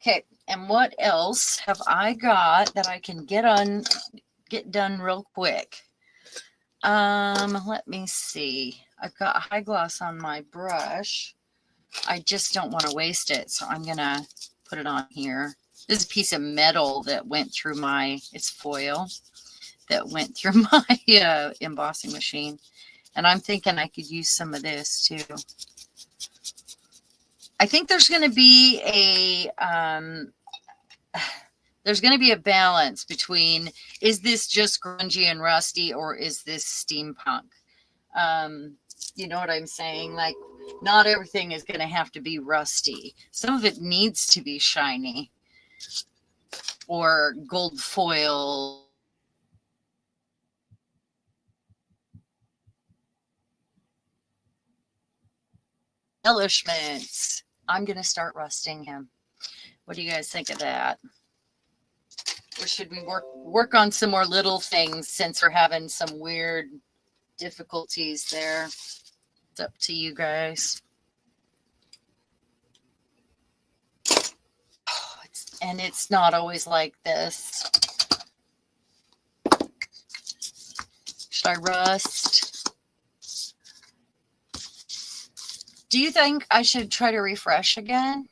[SPEAKER 1] Okay, and what else have I got that I can get done real quick? Let me see. I've got high gloss on my brush. I just don't want to waste it, so I'm going to put it on here. This is a piece of metal that went through it's foil, that went through my embossing machine. And I'm thinking I could use some of this too. I think there's going to be a balance between, is this just grungy and rusty or is this steampunk? You know what I'm saying? Like, not everything is going to have to be rusty. Some of it needs to be shiny or gold foil. Embellishments. I'm going to start rusting him. What do you guys think of that? Or should we work on some more little things since we're having some weird difficulties there? It's up to you guys. And it's not always like this. Should I rust? Do you think I should try to refresh again?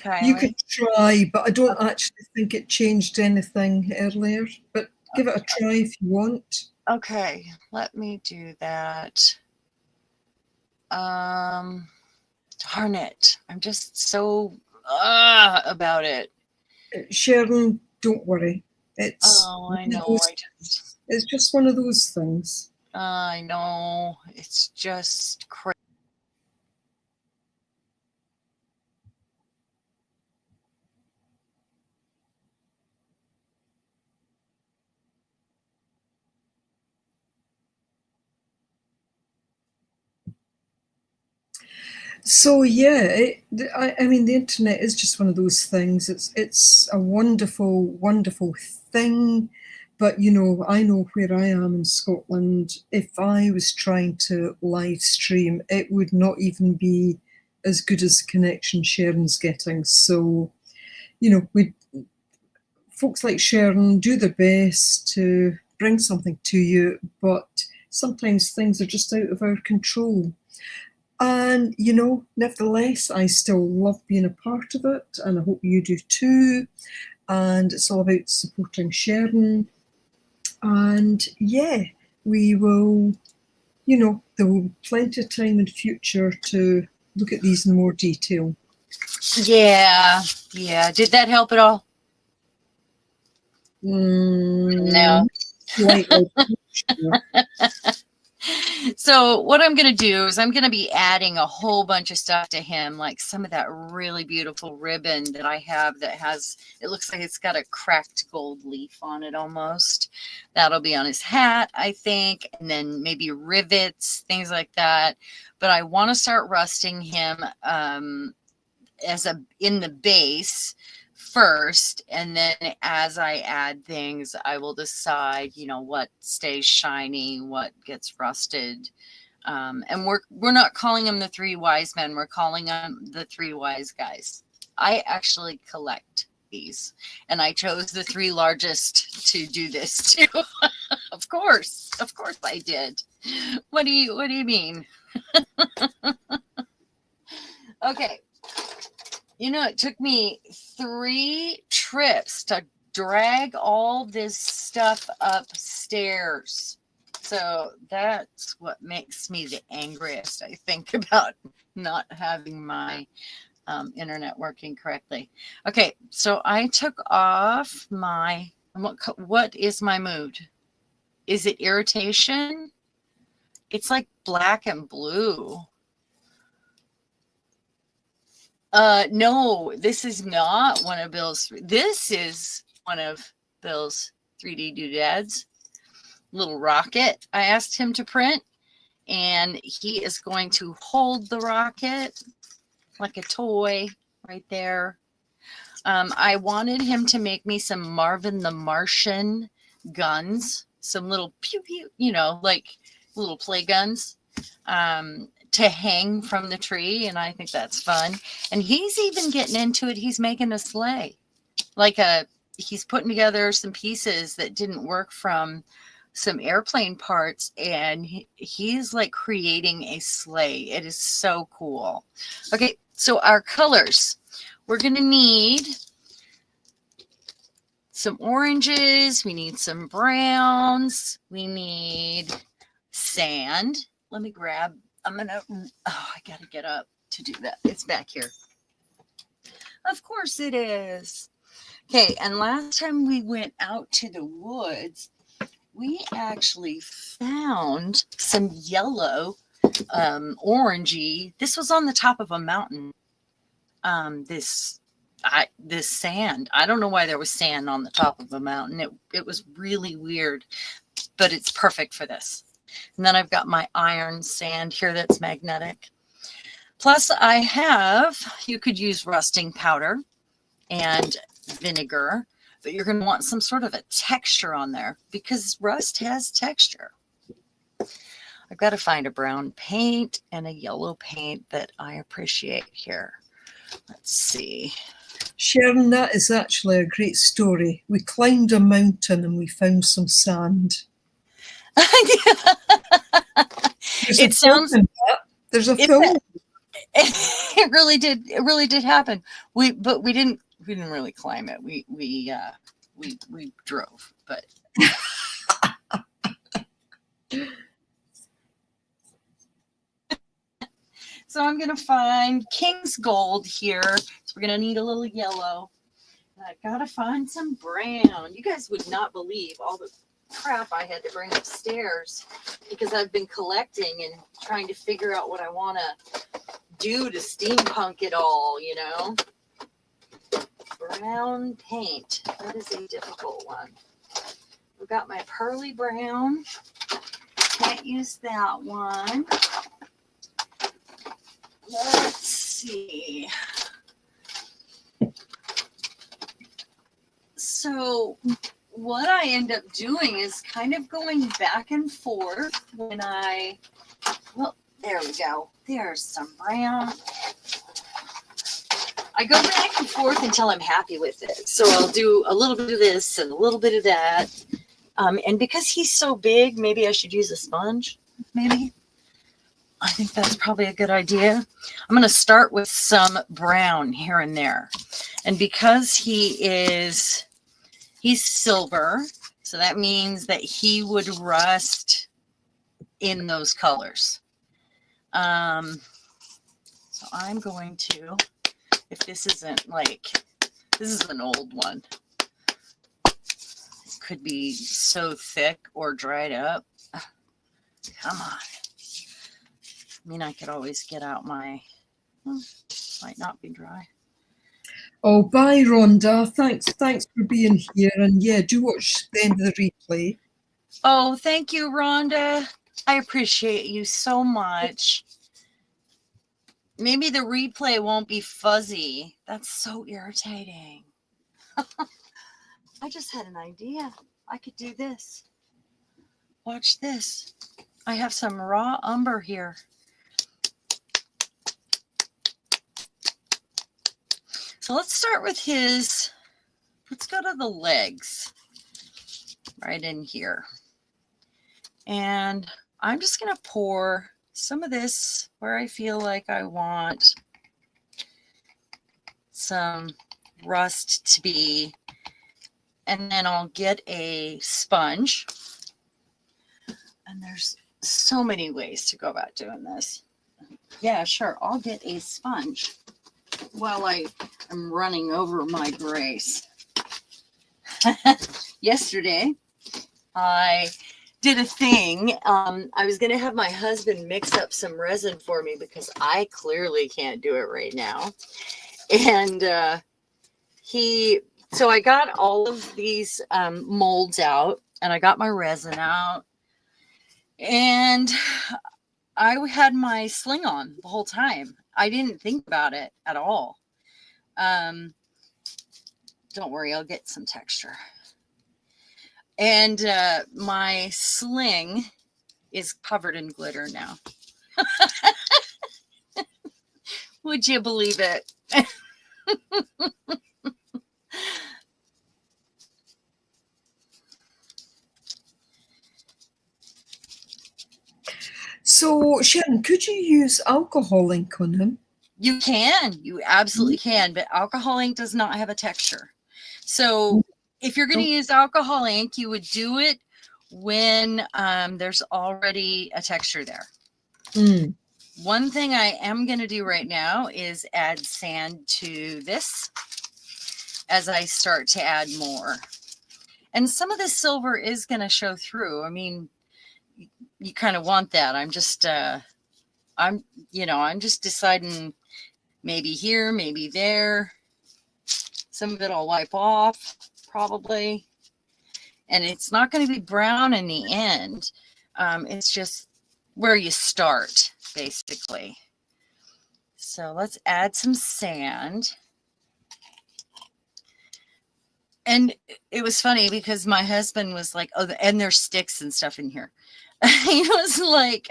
[SPEAKER 1] Kylie?
[SPEAKER 2] You could try, but I don't actually think it changed anything earlier. But give it a try if you want.
[SPEAKER 1] Okay, let me do that. Darn it. I'm just so about it.
[SPEAKER 2] Sharon, don't worry. It's
[SPEAKER 1] I know.
[SPEAKER 2] It's just one of those things.
[SPEAKER 1] I know. It's just crazy.
[SPEAKER 2] So yeah, I mean, the internet is just one of those things. It's a wonderful, wonderful thing, but you know, I know where I am in Scotland. If I was trying to live stream, it would not even be as good as the connection Sharon's getting. So, you know, folks like Sharon do their best to bring something to you, but sometimes things are just out of our control. And, nevertheless, I still love being a part of it, and I hope you do too. And it's all about supporting Sharon. And yeah, we will, there will be plenty of time in the future to look at these in more detail.
[SPEAKER 1] Yeah. Did that help at all? No.
[SPEAKER 2] Slightly.
[SPEAKER 1] So what I'm going to do is I'm going to be adding a whole bunch of stuff to him, like some of that really beautiful ribbon that I have that has, it looks like it's got a cracked gold leaf on it almost. That'll be on his hat, I think, and then maybe rivets, things like that. But I want to start rusting him in the base first, and then as I add things, I will decide, what stays shiny, what gets rusted. And we're not calling them the three wise men. We're calling them the three wise guys. I actually collect these, and I chose the three largest to do this too. Of course I did. What do you mean? Okay. It took me 3 trips to drag all this stuff upstairs. So that's what makes me the angriest, I think, about not having my internet working correctly. Okay, so I took off my, what is my mood? Is it irritation? It's like black and blue. No, this is not one of Bill's. This is one of Bill's 3D doodads. Little rocket I asked him to print, and he is going to hold the rocket like a toy right there. I wanted him to make me some Marvin the Martian guns, some little pew pew, like little play guns. To hang from the tree, and I think that's fun. And he's even getting into it. He's making a sleigh, he's putting together some pieces that didn't work from some airplane parts, and he's like creating a sleigh. It is so cool. Okay, so our colors, we're gonna need some oranges, we need some browns, we need sand. Let me grab, I gotta get up to do that. It's back here. Of course it is. Okay, and last time we went out to the woods, we actually found some yellow, orangey. This was on the top of a mountain. This sand. I don't know why there was sand on the top of a mountain. It was really weird, but it's perfect for this. And then I've got my iron sand here that's magnetic. Plus I have, you could use rusting powder and vinegar, but you're going to want some sort of a texture on there because rust has texture. I've got to find a brown paint and a yellow paint that I appreciate here. Let's see.
[SPEAKER 2] Sharon, that is actually a great story. We climbed a mountain and we found some sand.
[SPEAKER 1] It sounds.
[SPEAKER 2] There's a film.
[SPEAKER 1] It really did. It really did happen. We didn't really climb it. We drove, but. So I'm gonna find King's Gold here. So we're gonna need a little yellow. And I gotta find some brown. You guys would not believe all the crap I had to bring upstairs because I've been collecting and trying to figure out what I want to do to steampunk it all, Brown paint. That is a difficult one. We've got my pearly brown. Can't use that one. Let's see. So what I end up doing is kind of going back and forth when there we go. There's some brown. I go back and forth until I'm happy with it. So I'll do a little bit of this and a little bit of that. And because he's so big, maybe I should use a sponge, maybe. I think that's probably a good idea. I'm going to start with some brown here and there. And because he's silver, so that means that he would rust in those colors. So I'm going to, if this isn't like, this is an old one. It could be so thick or dried up. Come on. I mean, I could always get out my, might not be dry.
[SPEAKER 2] Oh, bye, Rhonda. Thanks for being here. And yeah, do watch the end of the replay.
[SPEAKER 1] Oh, thank you, Rhonda. I appreciate you so much. Maybe the replay won't be fuzzy. That's so irritating. I just had an idea. I could do this. Watch this. I have some raw umber here. So let's start with his, let's go to the legs right in here. And I'm just going to pour some of this where I feel like I want some rust to be. And then I'll get a sponge. And there's so many ways to go about doing this. Yeah, sure. I'll get a sponge while I am running over my grace. Yesterday, I did a thing. I was going to have my husband mix up some resin for me because I clearly can't do it right now. And so I got all of these molds out, and I got my resin out, and I had my sling on the whole time. I didn't think about it at all. Don't worry, I'll get some texture. And my sling is covered in glitter now. Would you believe it?
[SPEAKER 2] So, Sharon, could you use alcohol ink on him?
[SPEAKER 1] You can. You absolutely can. But alcohol ink does not have a texture. So if you're going to use alcohol ink, you would do it when there's already a texture there.
[SPEAKER 2] Mm.
[SPEAKER 1] One thing I am going to do right now is add sand to this as I start to add more. And some of the silver is going to show through. I mean, you kind of want that. I'm just deciding maybe here, maybe there. Some of it I'll wipe off probably. And it's not going to be brown in the end. It's just where you start, basically. So let's add some sand. And it was funny because my husband was like, oh, and there's sticks and stuff in here. He was like,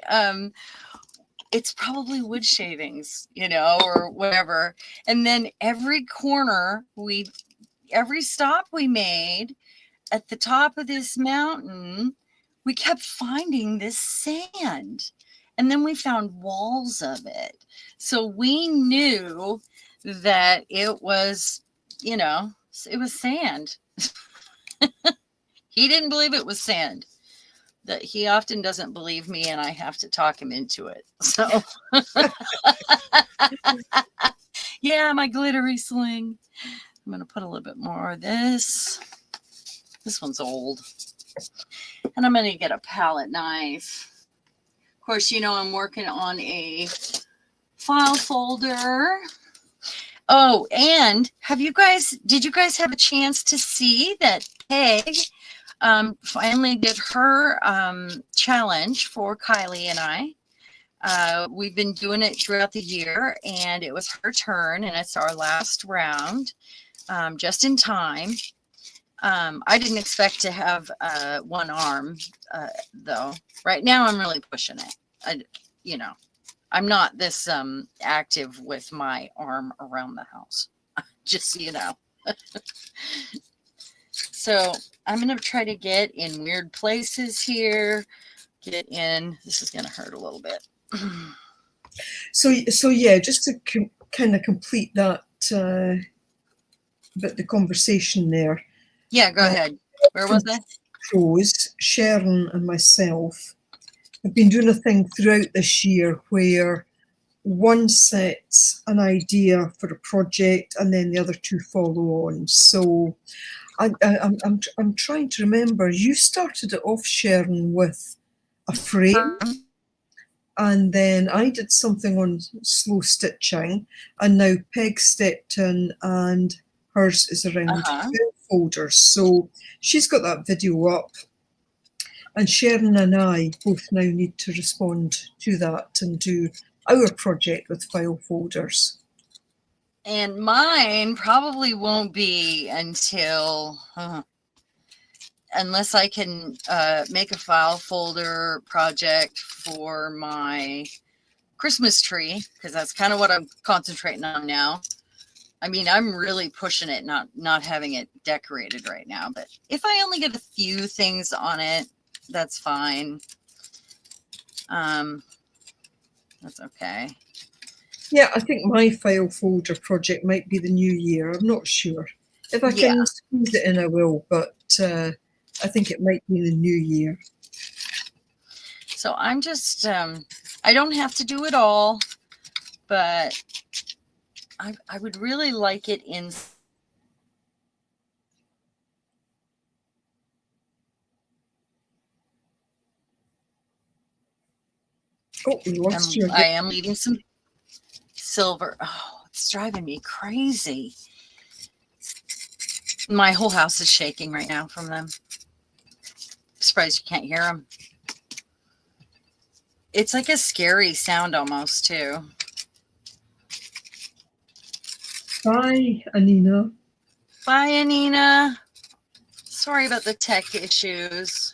[SPEAKER 1] it's probably wood shavings, or whatever. And then every corner every stop we made at the top of this mountain, we kept finding this sand. And then we found walls of it. So we knew that it was, it was sand. He didn't believe it was sand. That he often doesn't believe me, and I have to talk him into it. So, yeah, my glittery sling. I'm going to put a little bit more of this. This one's old. And I'm going to get a palette knife. Of course, I'm working on a file folder. Oh, and did you guys have a chance to see that Peg finally did her challenge for Kylie and I? We've been doing it throughout the year, and it was her turn, and it's our last round, just in time. I didn't expect to have one arm, though. Right now, I'm really pushing it. I'm not this active with my arm around the house, just so you know. So I'm going to try to get in weird places here. This is going to hurt a little bit.
[SPEAKER 2] So yeah, just to kind of complete that bit, the conversation there.
[SPEAKER 1] Yeah, go ahead. Where was I?
[SPEAKER 2] Pros, Sharon and myself have been doing a thing throughout this year where one sets an idea for a project and then the other two follow on. So I'm trying to remember. You started it off, Sharon, with a frame, and then I did something on slow stitching, and now Peg stepped in, and hers is around file folders. So she's got that video up, and Sharon and I both now need to respond to that and do our project with file folders.
[SPEAKER 1] And mine probably won't be until, unless I can make a file folder project for my Christmas tree, because that's kind of what I'm concentrating on now. I mean, I'm really pushing it, not having it decorated right now. But if I only get a few things on it, that's fine. That's okay.
[SPEAKER 2] Yeah, I think my file folder project might be the new year. I'm not sure. If I can squeeze it in, I will, but I think it might be the new year.
[SPEAKER 1] So I'm just, I don't have to do it all, but I would really like it in.
[SPEAKER 2] Oh, we lost you again.
[SPEAKER 1] I am needing some silver. Oh, it's driving me crazy. My whole house is shaking right now from them. I'm surprised you can't hear them. It's like a scary sound almost, too.
[SPEAKER 2] Bye, Anina.
[SPEAKER 1] Bye, Anina. Sorry about the tech issues.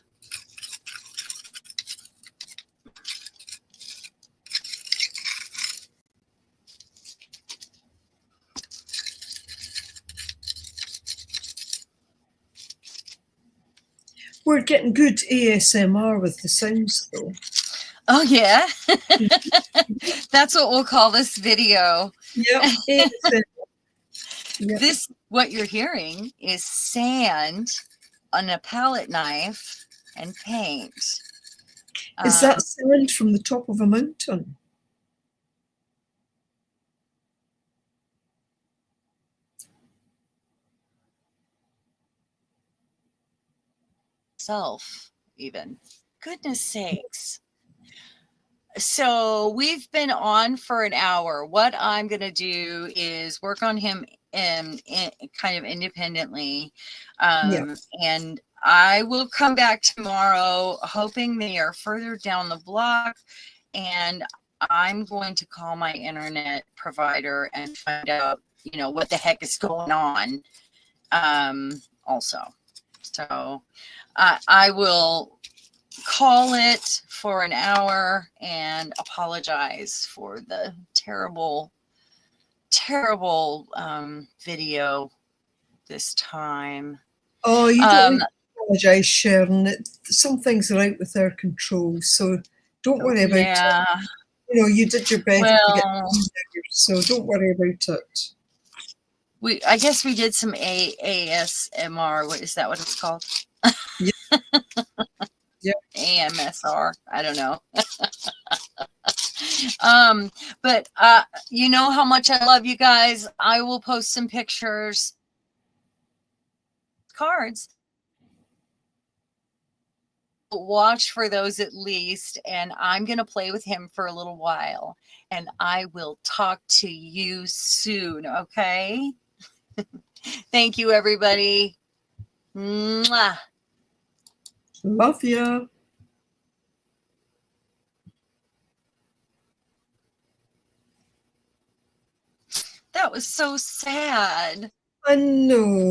[SPEAKER 2] We're getting good ASMR with the sounds, though.
[SPEAKER 1] Oh, yeah? That's what we'll call this video.
[SPEAKER 2] Yep, ASMR. Yep.
[SPEAKER 1] This, what you're hearing, is sand on a palette knife and paint.
[SPEAKER 2] Is that sand from the top of a mountain?
[SPEAKER 1] Self, even. Goodness sakes. So we've been on for an hour. What I'm going to do is work on him kind of independently. And I will come back tomorrow, hoping they are further down the block. And I'm going to call my internet provider and find out, what the heck is going on also. So I will call it for an hour and apologize for the terrible video this time.
[SPEAKER 2] Oh, you don't need to apologize, Sharon. Some things are out with our control, so don't worry about it. You did your best to get there, so don't worry about it.
[SPEAKER 1] I guess we did some ASMR. Is that what it's called?
[SPEAKER 2] Yeah.
[SPEAKER 1] AMSR. I don't know. But you know how much I love you guys. I will post some pictures, cards. Watch for those at least, and I'm going to play with him for a little while, and I will talk to you soon, okay? Thank you, everybody. Mwah.
[SPEAKER 2] Love you.
[SPEAKER 1] That was so sad.
[SPEAKER 2] I know.